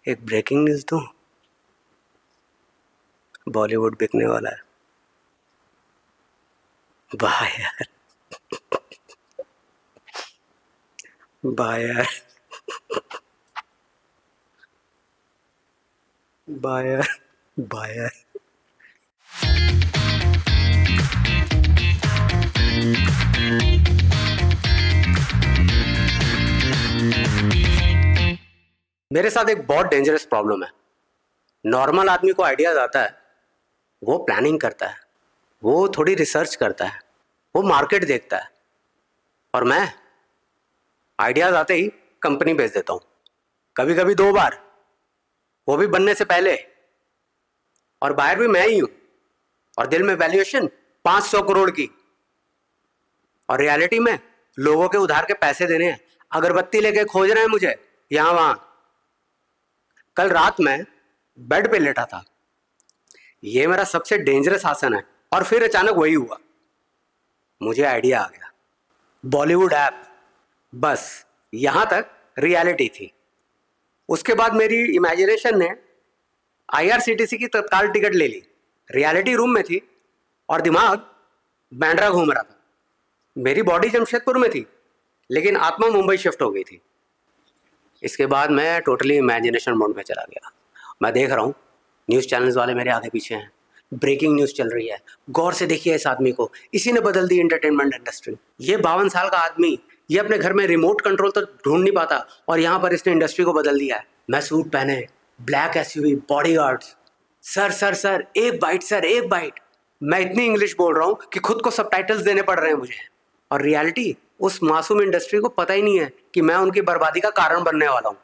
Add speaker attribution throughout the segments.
Speaker 1: एक breaking news दूं। बॉलीवुड बिकने वाला है। वाह यार, वाह यार, वाह यार, वाह यार। मेरे साथ एक बहुत डेंजरस प्रॉब्लम है। नॉर्मल आदमी को आइडियाज आता है, वो प्लानिंग करता है, वो थोड़ी रिसर्च करता है, वो मार्केट देखता है, और मैं आइडियाज आते ही कंपनी भेज देता हूँ। कभी कभी 2 बार, वो भी बनने से पहले। और बायर भी मैं ही हूँ, और दिल में वैल्यूएशन 500 करोड़ की, और रियलिटी में लोगों के उधार के पैसे देने हैं, अगरबत्ती लेके खोज रहे हैं मुझे यहां वहां। कल रात में बेड पे लेटा था, ये मेरा सबसे डेंजरस आसन है, और फिर अचानक वही हुआ। मुझे आइडिया आ गया, बॉलीवुड ऐप। बस यहां तक रियलिटी थी। उसके बाद मेरी इमेजिनेशन ने आईआरसीटीसी की तत्काल टिकट ले ली। रियलिटी रूम में थी और दिमाग बैंड्रा घूम रहा था। मेरी बॉडी जमशेदपुर में थी, लेकिन आत्मा मुंबई शिफ्ट हो गई थी। इसके बाद मैं टोटली इमेजिनेशन मोड में चला गया। मैं देख रहा हूँ न्यूज़ चैनल्स वाले मेरे आगे पीछे हैं, ब्रेकिंग न्यूज़ चल रही है। गौर से देखिए इस आदमी को, इसी ने बदल दी एंटरटेनमेंट इंडस्ट्री। ये 52 साल का आदमी, ये अपने घर में रिमोट कंट्रोल तो ढूंढ नहीं पाता, और यहाँ पर इसने इंडस्ट्री को बदल दिया है। मैं सूट पहने, black SUV, bodyguards. Sir sir sir, एक बाइट सर, एक बाइट। मैं इतनी इंग्लिश बोल रहा हूँ कि खुद को सबटाइटल्स देने पड़ रहे हैं मुझे। और रियलिटी, उस मासूम इंडस्ट्री को पता ही नहीं है कि मैं उनकी बर्बादी का कारण बनने वाला हूँ।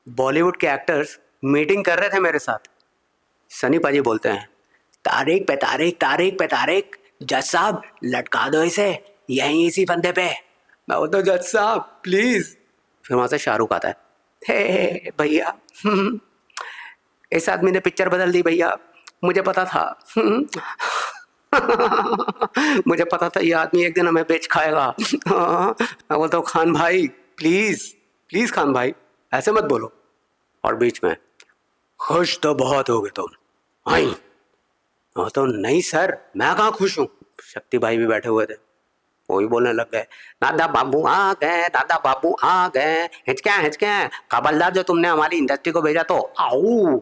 Speaker 1: बॉलीवुड के एक्टर्स मीटिंग कर रहे थे मेरे साथ। सनी पाजी बोलते हैं, तारीख पे तारीख, तारीख पे तारीख, जज साहब लटका दो इसे यहीं इसी फंदे पे। मैं बोलता हूँ, जज साहब प्लीज। फिर वहां से शाहरुख आता है, हे भैया, इस आदमी ने पिक्चर बदल दी भैया, मुझे पता था। मुझे पता था ये आदमी एक दिन हमें बेच खाएगा। मैं बोलता हूँ, खान भाई प्लीज, प्लीज खान भाई ऐसे मत बोलो। और बीच में, खुश तो बहुत हो गए तुम। आई तो नहीं सर, मैं कहाँ खुश हूँ। शक्ति भाई भी बैठे हुए थे, वो भी बोलने लग गए, दादा बाबू आ गए, दादा बाबू आ गए, हिचके खबरदार जो तुमने हमारी इंडस्ट्री को भेजा तो आओ।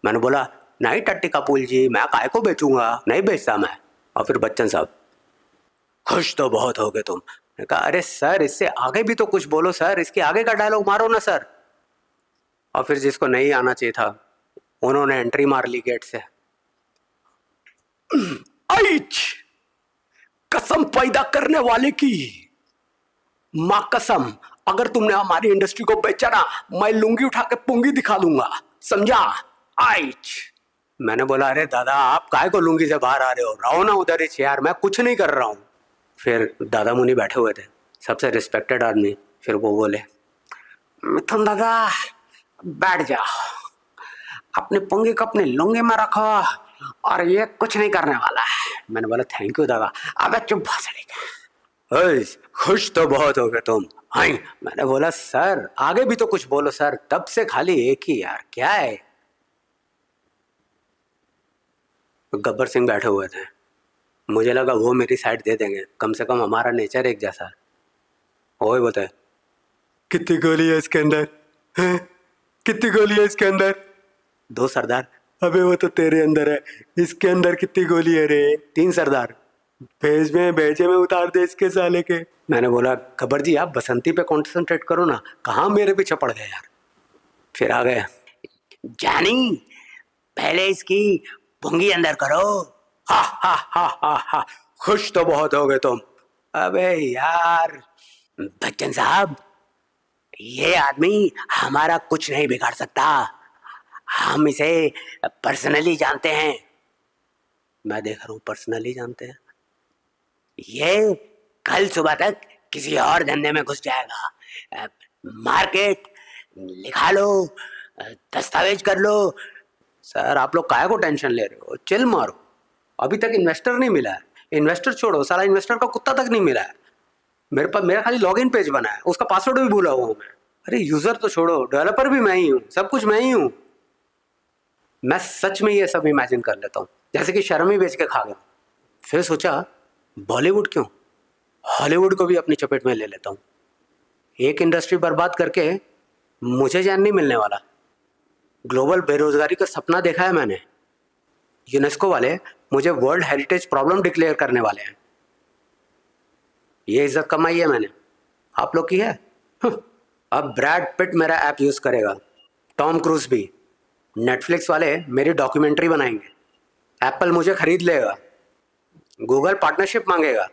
Speaker 1: मैंने बोला, नहीं टट्टी कपूर जी, मैं काय को बेचूंगा, नहीं बेचता मैं। और फिर बच्चन साहब, खुश तो बहुत हो गए तुम। मैंने कहा, अरे सर इससे आगे भी तो कुछ बोलो सर, इसके आगे का डायलॉग मारो ना सर। और फिर जिसको नहीं आना चाहिए था, उन्होंने एंट्री मार ली गेट से। आइच, कसम पैदा करने वाले की, मां कसम, अगर तुमने हमारी इंडस्ट्री को बेचा ना, मैं लुंगी उठा के पुंगी दिखा दूंगा, समझा। आइच। मैंने बोला, अरे दादा आप काय को लुंगी से बाहर आ रहे हो, रहो ना उधर ही यार, मैं कुछ नहीं कर रहा हूँ। फिर दादा मुनि बैठे हुए थे, सबसे रिस्पेक्टेड आदमी। फिर वो बोले, मिथुन दादा बैठ जाओ, अपनी पुंगी को अपनी लुंगी में रखो, और ये कुछ नहीं करने वाला है। मैंने बोला, थैंक यू दादा। अबे चुप भाषण, खुश तो बहुत हो गए तुम। हाय, मैंने बोला, सर आगे भी तो कुछ बोलो सर, तब से खाली एक ही यार, क्या है। गब्बर सिंह बैठे हुए थे, मुझे लगा वो मेरी साइड दे देंगे, कम से कम हमारा नेचर एक जैसा। वो ही बोलते, कितनी गोली है इसके अंदर, कितनी गोली है इसके अंदर। 2 सरदार, अबे वो तो तेरे अंदर है, इसके अंदर कितनी गोली है रे। 3 सरदार, भेजे में उतार दे इसके साले के। मैंने बोला, गब्बर जी आप बसंती पे कॉन्सेंट्रेट करो ना, कहाँ मेरे पीछे पड़ गए यार। फिर आ गए, जानी पहले इसकी पुंगी अंदर करो। हा हा हा हा हा, खुश तो बहुत हो गए तुम। अबे यार बच्चन साहब, ये आदमी हमारा कुछ नहीं बिगाड़ सकता, हम इसे पर्सनली जानते हैं। मैं देख रहा हूं पर्सनली जानते हैं, ये कल सुबह तक किसी और धंधे में घुस जाएगा। मार्केट लिखा लो, दस्तावेज कर लो। सर आप लोग काहे को टेंशन ले रहे हो, चिल मारो। अभी तक इन्वेस्टर नहीं मिला है, इन्वेस्टर छोड़ो, सारा इन्वेस्टर का कुत्ता तक नहीं मिला है। मेरे पास मेरा खाली लॉगिन पेज बना है, उसका पासवर्ड भी भूला हुआ हूं मैं। अरे यूजर तो छोड़ो, डेवलपर भी मैं ही हूँ, सब कुछ मैं ही हूँ। मैं सच में ये सब इमेजिन कर लेता हूँ, जैसे कि शर्म ही बेच के खा गया। फिर सोचा बॉलीवुड क्यों, हॉलीवुड को भी अपनी चपेट में ले लेता हूँ। एक इंडस्ट्री बर्बाद करके मुझे चैन नहीं मिलने वाला। ग्लोबल बेरोजगारी का सपना देखा है मैंने। यूनेस्को वाले मुझे वर्ल्ड हेरिटेज प्रॉब्लम डिक्लेयर करने वाले हैं। ये इज्जत कमाई है मैंने, आप लोग की है? अब ब्रैड पिट मेरा ऐप यूज करेगा, टॉम क्रूज भी, नेटफ्लिक्स वाले मेरी डॉक्यूमेंट्री बनाएंगे, एप्पल मुझे खरीद लेगा, गूगल पार्टनरशिप मांगेगा।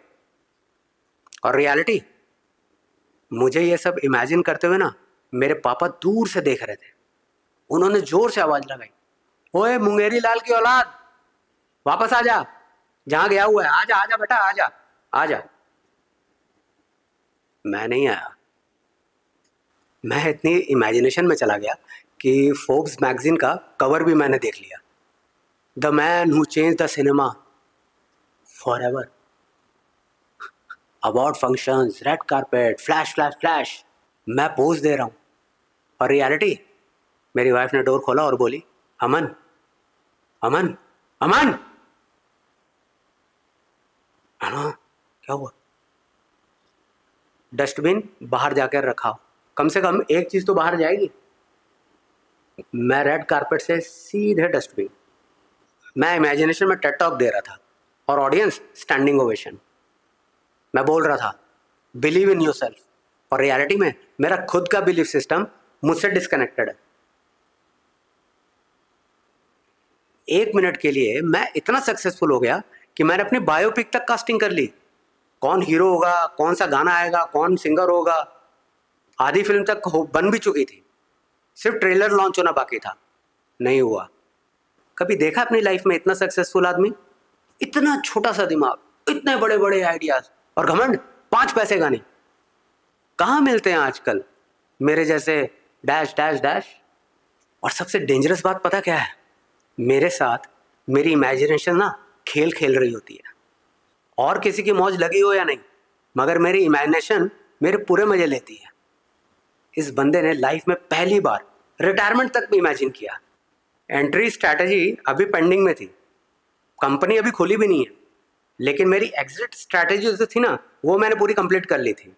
Speaker 1: और रियलिटी, मुझे ये सब इमेजिन करते हुए ना मेरे पापा दूर से देख रहे थे। उन्होंने जोर से आवाज लगाई, ओए मुंगेरी लाल की औलाद, वापस आ जा, जहां गया हुआ है, आजा आजा बेटा, आजा आजा। मैं नहीं आया। मैं इतनी इमेजिनेशन में चला गया कि फोर्ब्स मैगजीन का कवर भी मैंने देख लिया, the man who change the cinema for ever. Award functions, red carpet, flash flash flash, मैं पोज दे रहा हूँ। और रियलिटी, मेरी वाइफ ने डोर खोला और बोली, अमन अमन अमन। हाँ, क्या हुआ? डस्टबिन बाहर जाकर रखा, कम से कम एक चीज तो बाहर जाएगी। मैं रेड कारपेट से सीधे डस्टबिन। मैं इमेजिनेशन में टेड टॉक दे रहा था और ऑडियंस स्टैंडिंग ओवेशन। मैं बोल रहा था बिलीव इन योरसेल्फ, और रियलिटी में मेरा खुद का बिलीफ सिस्टम मुझसे डिस्कनेक्टेड है। 1 मिनट के लिए मैं इतना सक्सेसफुल हो गया कि मैंने अपनी बायोपिक तक कास्टिंग कर ली। कौन हीरो होगा, कौन सा गाना आएगा, कौन सिंगर होगा, आधी फिल्म तक बन भी चुकी थी, सिर्फ ट्रेलर लॉन्च होना बाकी था। नहीं हुआ। कभी देखा अपनी लाइफ में इतना सक्सेसफुल आदमी? इतना छोटा सा दिमाग, इतने बड़े बड़े आइडियाज, और घमंड 5 पैसे का नहीं। कहाँ मिलते हैं आजकल मेरे जैसे डैश डैश डैश। और सबसे डेंजरस बात पता क्या है? मेरे साथ मेरी इमेजिनेशन ना खेल खेल रही होती है, और किसी की मौज लगी हो या नहीं, मगर मेरी इमेजिनेशन मेरे पूरे मजे लेती है। इस बंदे ने लाइफ में पहली बार रिटायरमेंट तक भी इमेजिन किया। एंट्री स्ट्रैटेजी अभी पेंडिंग में थी, कंपनी अभी खोली भी नहीं है, लेकिन मेरी एग्जिट स्ट्रैटेजी जो थी ना, वो मैंने पूरी कंप्लीट कर ली थी।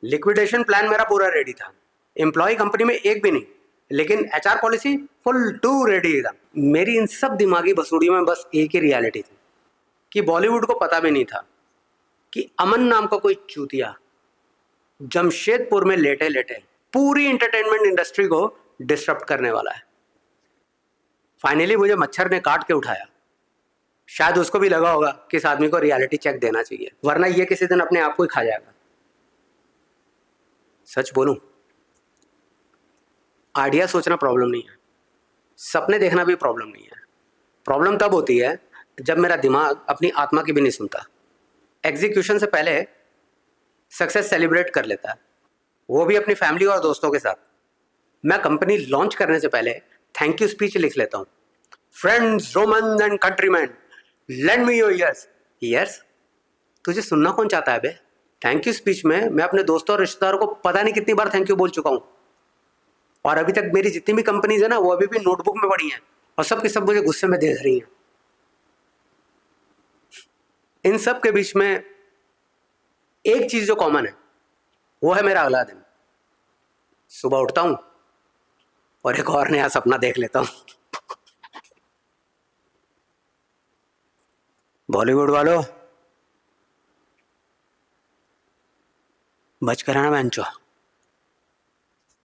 Speaker 1: लिक्विडेशन प्लान मेरा पूरा रेडी था। एम्प्लॉय कंपनी में एक भी नहीं, लेकिन HR policy full to ready था। मेरी इन सब दिमागी बसूड़ियों में बस एक ही रियलिटी थी कि बॉलीवुड को पता भी नहीं था कि अमन नाम का कोई चूतिया जमशेदपुर में लेटे लेटे पूरी एंटरटेनमेंट इंडस्ट्री को डिस्टर्ब करने वाला है। फाइनली मुझे मच्छर ने काट के उठाया। शायद उसको भी लगा होगा कि इस आदमी को रियलिटी चेक देना चाहिए, वरना ये किसी दिन अपने आप को ही खा जाएगा। सच बोलूं, आइडिया सोचना प्रॉब्लम नहीं है, सपने देखना भी प्रॉब्लम नहीं है। प्रॉब्लम तब होती है जब मेरा दिमाग अपनी आत्मा की भी नहीं सुनता। एग्जीक्यूशन से पहले सक्सेस सेलिब्रेट कर लेता है, वो भी अपनी फैमिली और दोस्तों के साथ। मैं कंपनी लॉन्च करने से पहले थैंक यू स्पीच लिख लेता हूँ। Friends, Romans and countryman, lend me your ears. Years? तुझे सुनना कौन चाहता है बे? थैंक यू स्पीच में मैं अपने दोस्तों और रिश्तेदारों को पता नहीं कितनी बार थैंक यू बोल चुका हूँ, और अभी तक मेरी जितनी भी कंपनीज है ना, वो अभी भी नोटबुक में पड़ी हैं, और सब के सब मुझे गुस्से में देख रही हैं। इन सब के बीच में एक चीज जो कॉमन है, वो है मेरा अगला दिन। सुबह उठता हूं और एक और नया सपना देख लेता हूं। बॉलीवुड वालों, बच कर आना बेंचो।